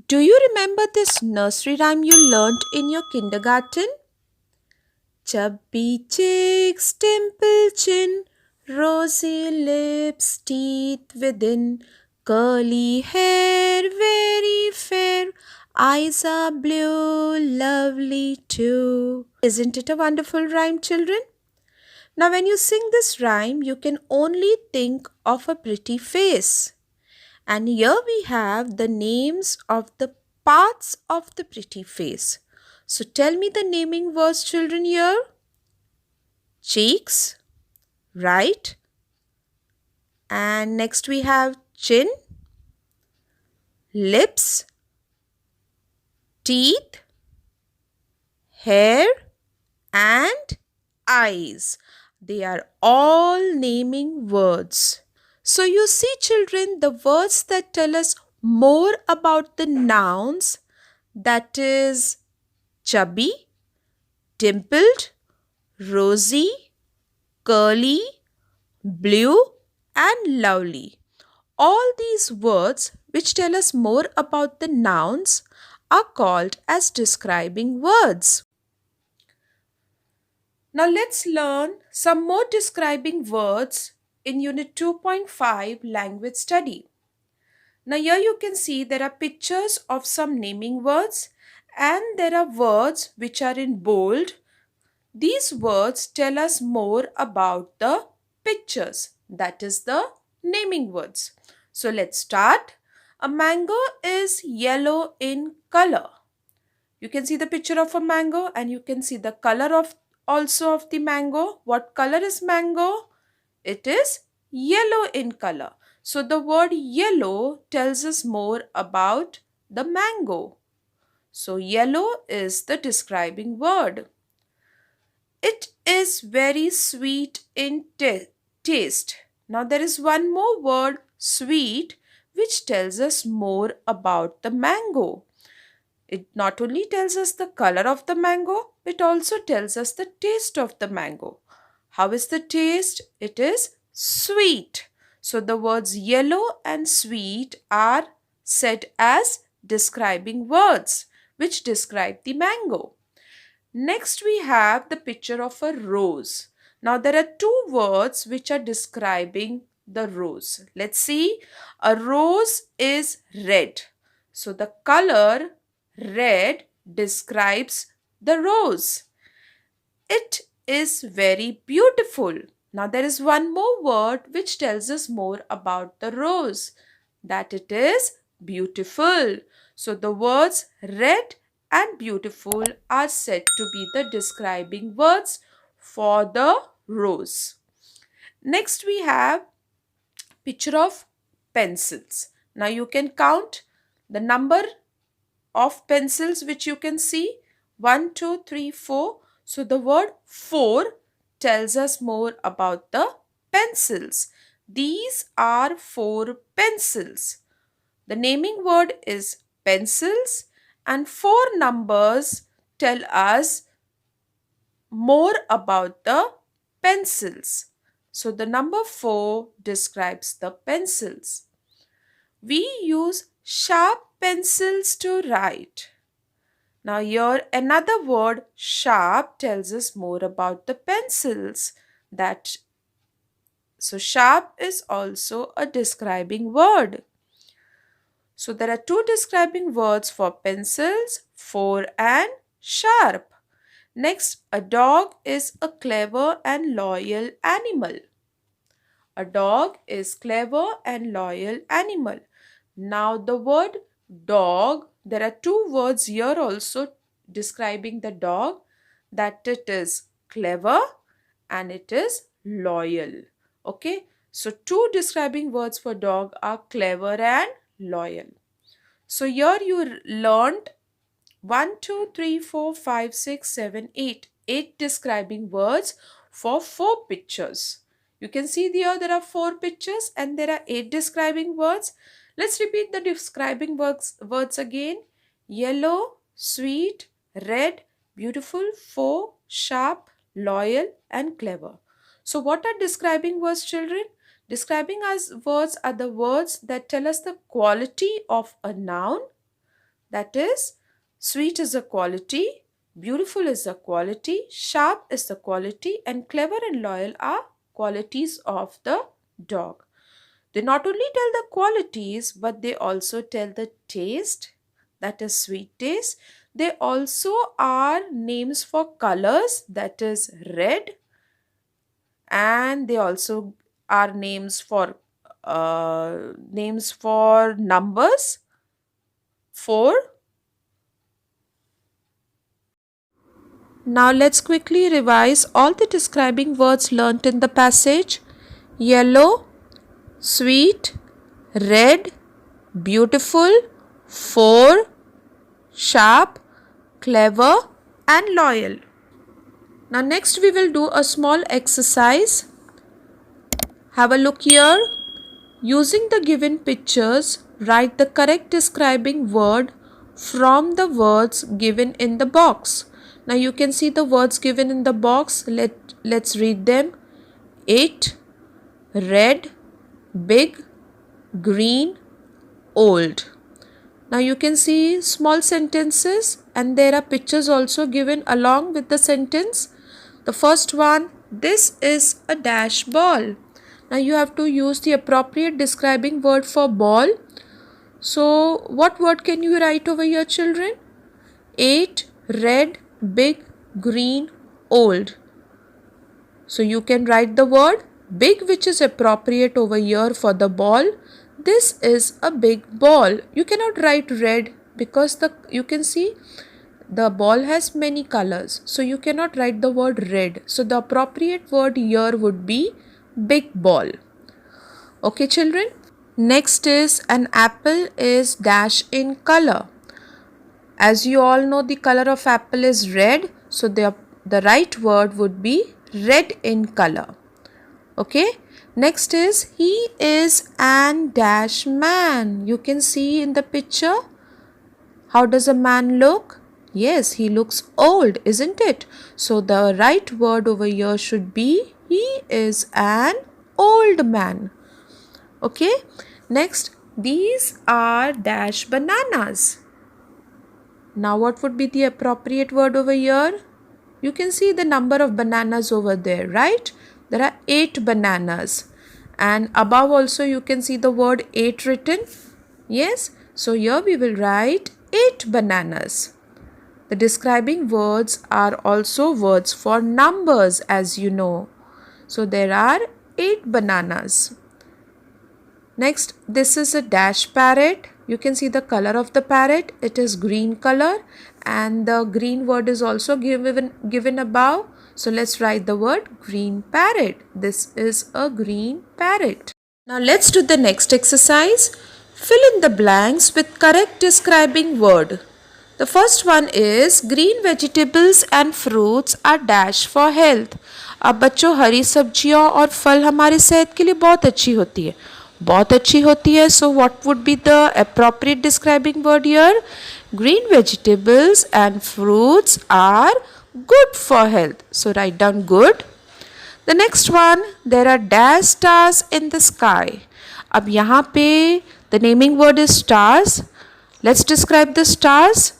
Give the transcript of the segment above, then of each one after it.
Do you remember this nursery rhyme you learnt in your kindergarten? Chubby cheeks, dimple chin, rosy lips, teeth within, curly hair, very fair, eyes are blue, lovely too. Isn't it a wonderful rhyme, children? Now, when you sing this rhyme, you can only think of a pretty face. And here we have the names of the parts of the pretty face. So tell me the naming words, children, here. Cheeks, right? And next we have chin, lips, teeth, hair, and eyes. They are all naming words. So you see, children, the words that tell us more about the nouns, that is chubby, dimpled, rosy, curly, blue, and lovely. All these words, which tell us more about the nouns, are called as describing words. Now let's learn some more describing words in Unit 2.5 Language Study. Now here you can see there are pictures of some naming words and there are words which are in bold. These words tell us more about the pictures, that is the naming words. So let's start. A mango is yellow in color. You can see the picture of a mango and you can see the color of also of the mango. What color is mango? It is yellow in color. So the word yellow tells us more about the mango. So yellow is the describing word. It is very sweet in taste. Now there is one more word, sweet, which tells us more about the mango. It not only tells us the color of the mango, it also tells us the taste of the mango. How is the taste? It is sweet. So the words yellow and sweet are said as describing words which describe the mango. Next we have the picture of a rose. Now there are two words which are describing the rose. Let's see. A rose is red. So the color red describes the rose. It is very beautiful. Now there is one more word which tells us more about the rose, that it is beautiful. So the words red and beautiful are said to be the describing words for the rose. Next we have picture of pencils. Now you can count the number of pencils which you can see. 1, 2, 3, 4. So the word 4 tells us more about the pencils. These are 4 pencils. The naming word is pencils and 4 numbers tell us more about the pencils. So the number 4 describes the pencils. We use sharp pencils to write. Now here another word, sharp, tells us more about the pencils. So sharp is also a describing word. So there are two describing words for pencils, 4 and sharp. Next, a dog is a clever and loyal animal. A dog is clever and loyal animal. Now the word dog, there are two words here also describing the dog, that it is clever and it is loyal. Okay, so two describing words for dog are clever and loyal. So here you learned 1, 2, 3, 4, 5, 6, 7, 8. 8 describing words for 4 pictures. You can see there are 4 pictures and there are 8 describing words. Let's repeat the describing words again. Yellow, sweet, red, beautiful, 4, sharp, loyal and clever. So what are describing words, children? Describing as words are the words that tell us the quality of a noun, That is, sweet is a quality, beautiful is a quality, sharp is the quality, and clever and loyal are qualities of the dog. They not only tell the qualities, but they also tell the taste, that is sweet taste. They also are names for colors, that is red, and they also are names for numbers, 4. Now let's quickly revise all the describing words learnt in the passage. Yellow, sweet, red, beautiful, 4, sharp, clever, and loyal. Now next we will do a small exercise. Have a look here. Using the given pictures, write the correct describing word from the words given in the box. Now you can see the words given in the box. Let's read them. 8, red, big, green, old. Now you can see small sentences and there are pictures also given along with the sentence. The first one, this is a dash ball. Now you have to use the appropriate describing word for ball. So what word can you write over here, children? 8, red, big, green, old. So you can write the word big, which is appropriate over here for the ball. This is a big ball. You cannot write red because you can see the ball has many colors. So you cannot write the word red. So the appropriate word here would be big ball. Okay, children. Next is an apple is dash in color. As you all know, the color of apple is red. So the right word would be red in color. Okay. Next is he is an dash man. You can see in the picture. How does a man look? Yes, he looks old, isn't it? So the right word over here should be he is an old man. Okay. Next, these are dash bananas. Now what would be the appropriate word over here? You can see the number of bananas over there, right? There are 8 bananas. And above also you can see the word 8 written. Yes. So here we will write 8 bananas. The describing words are also words for numbers, as you know. So there are 8 bananas. Next, this is a dash parrot. You can see the color of the parrot. It is green color and the green word is also given above. So let's write the word green parrot. This is a green parrot. Now let's do the next exercise. Fill in the blanks with correct describing word. The first one is green vegetables and fruits are dash for health. अब बच्चों, हरी सब्जियां और फल हमारी सेहत के लिए बहुत अच्छी होती है, बहुत अच्छी होती है. So what would be the appropriate describing word here? Green vegetables and fruits are good for health. So write down good. The next one, there are dash stars in the sky. अब यहाँ पे the naming word is stars. Let's describe the stars.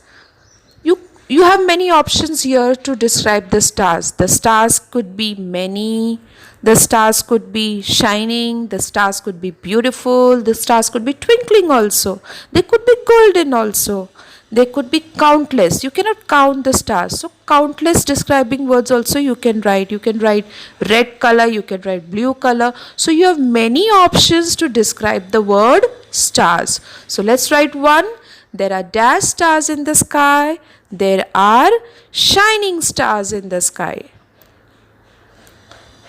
You have many options here to describe the stars. The stars could be many. The stars could be shining. The stars could be beautiful. The stars could be twinkling also. They could be golden also. They could be countless. You cannot count the stars. So countless describing words also you can write. You can write red color. You can write blue color. So you have many options to describe the word stars. So let's write one. There are dash stars in the sky. There are shining stars in the sky.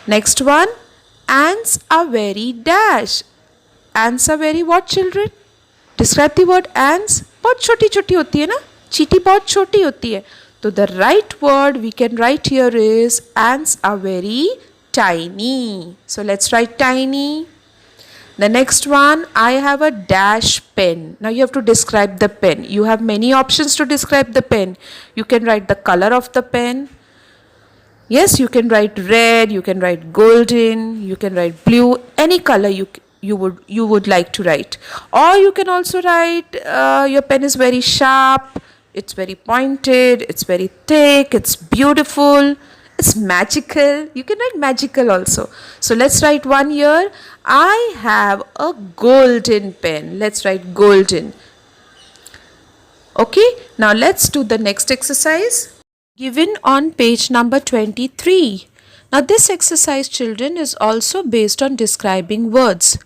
Next one. Ants are very dash. Ants are very what, children? Describe the word ants. बहुत छोटी छोटी होती है ना, चींटी बहुत छोटी होती है. तो the right word we can write here is ants are very tiny. So let's write tiny. The next one, I have a dash pen. Now you have to describe the pen. You have many options to describe the pen. You can write the color of the pen. Yes, you can write red, you can write golden, you can write blue, any color you would like to write. Or you can also write, your pen is very sharp, it's very pointed, it's very thick, it's beautiful, it's magical. You can write magical also. So let's write one here. I have a golden pen. Let's write golden. Okay, now let's do the next exercise given on page number 23. Now, this exercise, children, is also based on describing words.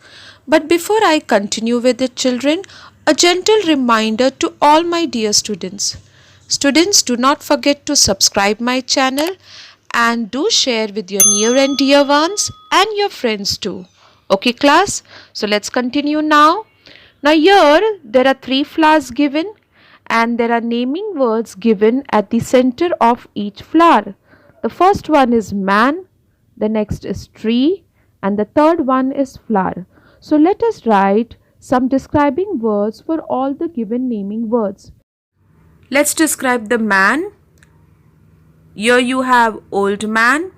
But before I continue with it, children, a gentle reminder to all my dear students. Students, do not forget to subscribe my channel and do share with your near and dear ones and your friends too. Okay, class? So, let's continue now. Now, here there are 3 flowers given, and there are naming words given at the center of each flower. The first one is man, the next is tree, and the third one is flower. So let us write some describing words for all the given naming words. Let's describe the man. Here you have old man.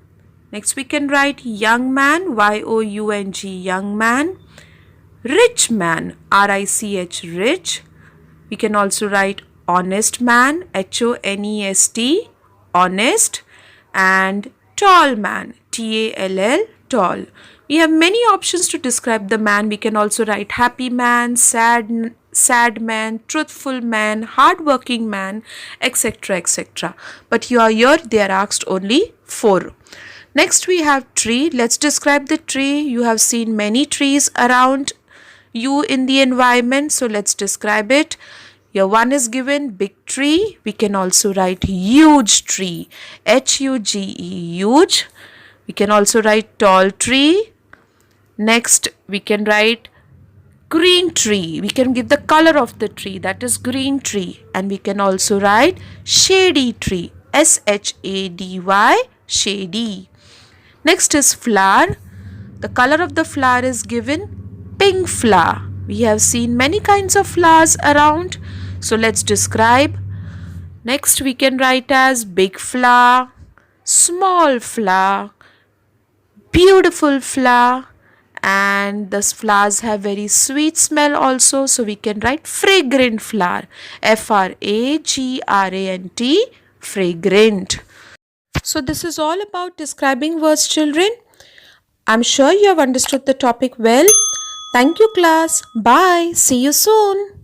Next we can write young man, Y-O-U-N-G, young man. Rich man, R-I-C-H, rich. We can also write honest man, H-O-N-E-S-T, honest. And tall man, T-A-L-L, tall. We have many options to describe the man. We can also write happy man, sad man, truthful man, hardworking man, etc., etc. But here they are asked only 4. Next we have tree. Let's describe the tree. You have seen many trees around you in the environment, so let's describe it. Here one is given, big tree. We can also write huge tree, H-U-G-E, huge. We can also write tall tree. Next we can write green tree. We can give the color of the tree, that is green tree. And we can also write shady tree, S-H-A-D-Y, shady. Next is flower. The color of the flower is given pink flower. We have seen many kinds of flowers around, so let's describe. Next we can write as big flower, small flower, beautiful flower, and the flowers have very sweet smell also, so we can write fragrant flower, F-R-A-G-R-A-N-T, fragrant. So this is all about describing words, children. I'm sure you have understood the topic well. Thank you, class. Bye. See you soon.